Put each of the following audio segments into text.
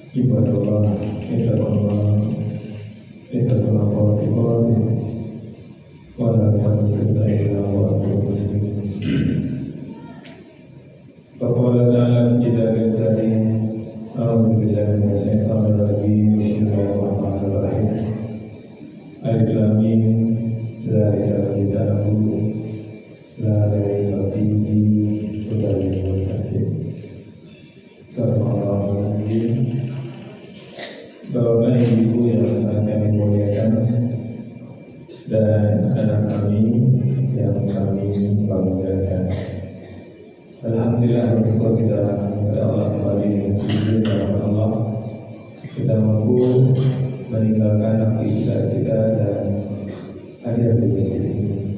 Ibadallah, ibadallah, ibadallah qawati wa la tamutunna illa wa antum muslimun. Faqala ta'ala fi kitabih karim, a'udzu billahi minash shaitanir rajim. Bismillahirrahmanirrahim. Alif lam mim, dzalikal kitabu la raiba fihi hudan lil muttaqin. Bapak Ibu yang sangat kami muliakan dan anak kami yang kami banggakan, alhamdulillah bersyukur kita kepada Allah kembali dengan Allah kita mampu meninggalkan aktivitas kita dan hadir di masjid ini.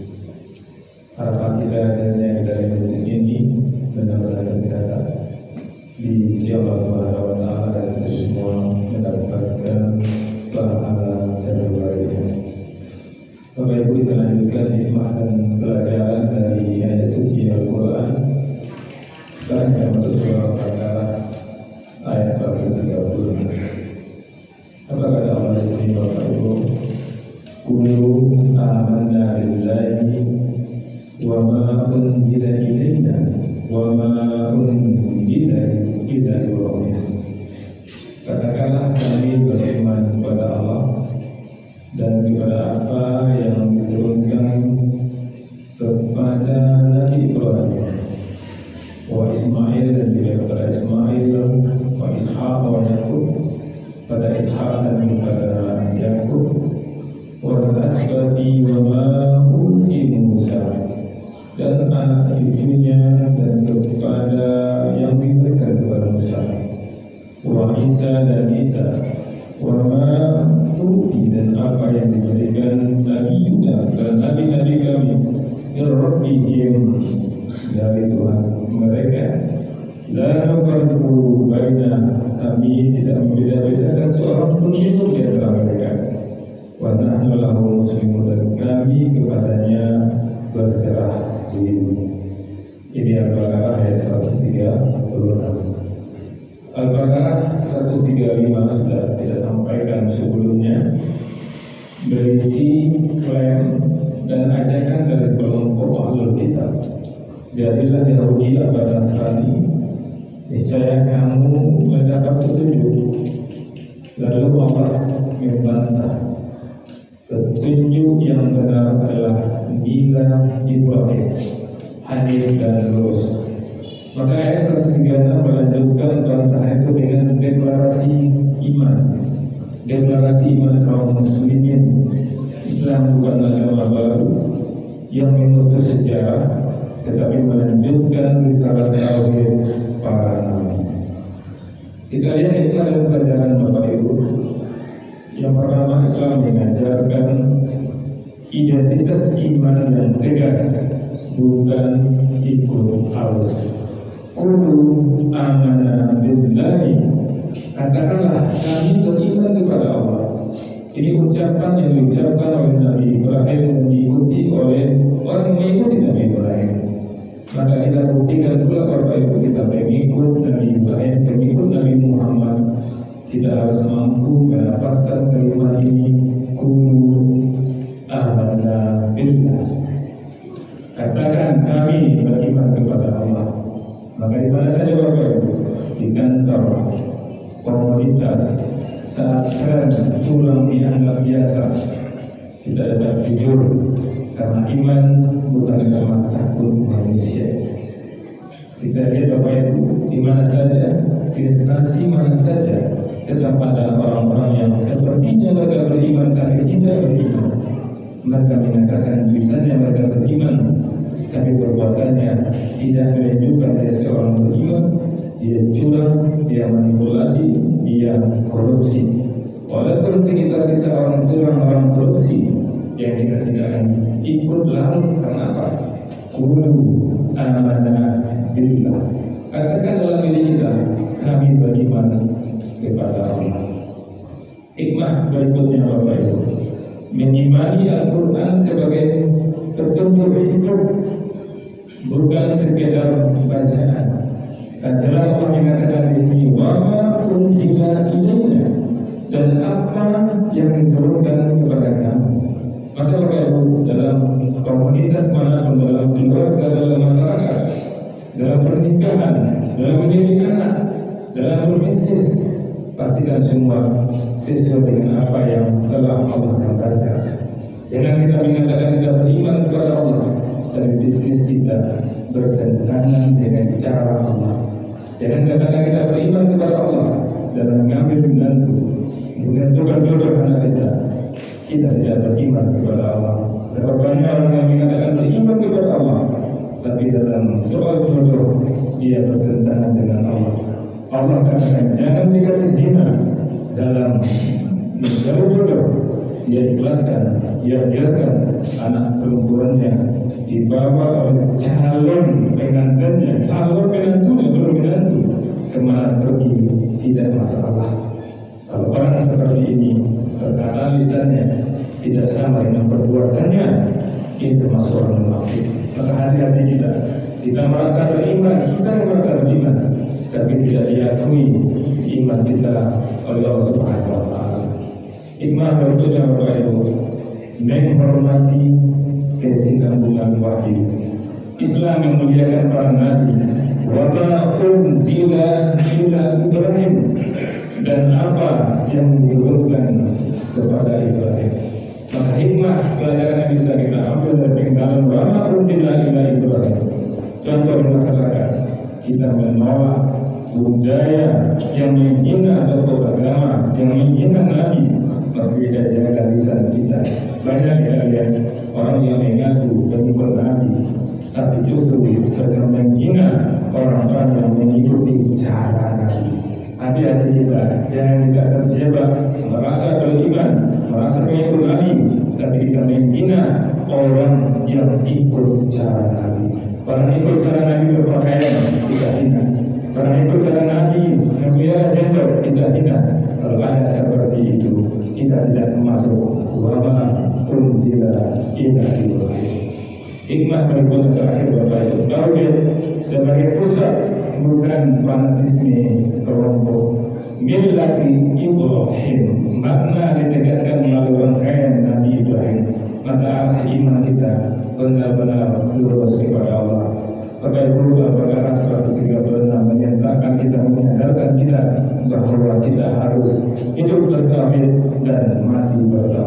Harapan kita adanya dari masjid ini benar-benar tercatat di sisi Allah Subhanahu wa Ta'ala, dan kita semua mendapatkan pahala dan kebaikan. Bapak Ibu, kita lanjutkan hikmah dan pelajaran dari ayat suci Al-Quran. Sekarang kita masuk surah Al-Baqarah ayat 30. Apa kata Allah di sini, Bapak Ibu? Qulu amanna billahi wa ma unzila ilaina wa ma unzila ila Ibrahim. Katakanlah kami beriman kepada Allah dan kepada apa yang diturunkan kepada Nabi Ibrahim, wa Ismail, dan juga kepada Ismail, wa Ishaq, wa Yaqub, pada Ishaq dan kepada Yaqub, wa Asbati wa ma uti Musa, dan anak cucunya dan kepada yang diberikan kepada Musa, wa Isa dan Isa, wa ma uti, dan apa yang diberikan Nabi Yuda dan nabi-nabi kami Rabbihim, dari Tuhan mereka. La nufarriqu baina, kami tidak membeda-bedakan seorang pun itu di antara mereka. Wa nahnu lahu muslimun, dan kami kepadanya berserah diri. Ini Al-Baqarah ayat 136. Al-Baqarah 135 sudah kita sampaikan sebelumnya, berisi klaim dan ajakan dari kelompok Ahlul Kitab. Jadilah Yahudi atau Nasrani, niscaya kamu mendapat petunjuk. Lalu Allah membantah, petunjuk yang benar adalah bila Ibrahim, hanif dan lurus. Maka ayat 136 melanjutkan bantahan itu dengan deklarasi iman. Deklarasi iman kaum muslimin. Islam bukan agama baru yang memutus sejarah, tetapi melanjutkan risalah tauhid para nabi. Kita lihat ini ada pelajaran Bapak Ibu. Yang pertama, Islam mengajarkan identitas iman yang tegas, bukan ikut arus. Qulu amanna billahi, katakanlah kami beriman kepada Allah. Ini ucapan yang diucapkan oleh Nabi Ibrahim dan diikuti oleh orang yang mengikuti Nabi Ibrahim. Maka kita buktikan pula Bapak Ibu, kita mengikut Nabi Ibrahim, mengikut Nabi Muhammad, kita harus mampu menapaskan kalimat ini, qulu amanna billah, katakan kami beriman kepada Allah. Maka di mana saja Bapak Ibu, di kantor, komunitas, saat tren tulang dianggap biasa, kita dapat jujur, karena iman bukan karena takut manusia. Kita lihat Bapak Ibu, di mana saja, di instansi mana saja, tetap ada orang-orang yang sepertinya mereka beriman tapi tidak beriman. Mereka mengatakan lisannya mereka beriman, tapi perbuatannya tidak menunjukkan dari seorang beriman. Dia curang, dia manipulasi, dia korupsi. Walaupun sekitar kita orang curang, orang korupsi, yang kita tidak ikut lalu karena apa? Qulu amanna billah, katakan dalam diri kita, kami beriman kepada Allah. Hikmah berikutnya Bapak Ibu, mengimani Al-Quran sebagai petunjuk hidup, bukan sekedar bacaan. Dan jelas Allah mengatakan di sini, wa ma unzila dalam mendidik anak, dalam berbisnis, pastikan semua sesuai dengan apa yang telah Allah katakan. Jangan kita mengatakan kita beriman kepada Allah, tapi bisnis kita bertentangan dengan cara Allah. Jangan katakan kita beriman kepada Allah dalam mengambil menentukan jodoh anak kita tidak beriman kepada Allah. Berapa banyak orang yang mengatakan beriman kepada Allah, tapi dalam soal jodoh dia bertentangan dengan Allah. Allah katakan jangan dikatakan zina dalam mencari jodoh. Dia ikhlaskan, dia biarkan anak perempuannya dibawa oleh calon pengantinnya, calon penantunya, belum menantu, kemana pergi tidak masalah. Kalau orang seperti ini perkataan lisannya tidak sama dengan perbuatannya, itu termasuk orang munafik. Maka hati-hati kita merasa beriman, kita merasa beriman, tapi tidak diakui iman kita oleh Allah Subhanahu Wa Taala. Hikmah berikutnya Bapak Ibu, menghormati kesinambungan wahyu. Islam yang memuliakan para nabi, wa unzila ila Ibrahim, dan apa yang diturunkan kepada Ibrahim. Maka hikmah pelajaran yang bisa kita ambil dari pengenalan wa unzila ila Ibrahim. Contoh masyarakat, kita menolak budaya yang menghina tokoh agama, yang menghina nabi. Berbeda jaga lisan kita. Banyak kalian orang yang mengaku pengikut Nabi, tapi justru sedang menghina orang-orang yang mengikuti cara Nabi. Hati-hati kita, jangan kita terjebak merasa beriman, merasa pengikut Nabi, tapi kita menghina orang yang ikut cara Nabi. Orang ikut cara Nabi berpakaian, kita hina. Orang ikut cara Nabi memelihara jenggot, kita hina. Kalau ada seperti itu, kita tidak masuk wama unzila ila Ibrahim. Hikmah berikutnya terakhir Bapak Ibu, tauhid sebagai pusat, bukan fanatisme kelompok. Millati Ibrahim, makna ditegaskan melalui rangkaian Nabi Ibrahim. Maka arah iman kita benar-benar lurus kepada Allah. Bapak Ibu, Al-Baqarah 136 menyatakan kita, menyadarkan kita bahwa kita harus hidup bertauhid dan mati bertauhid.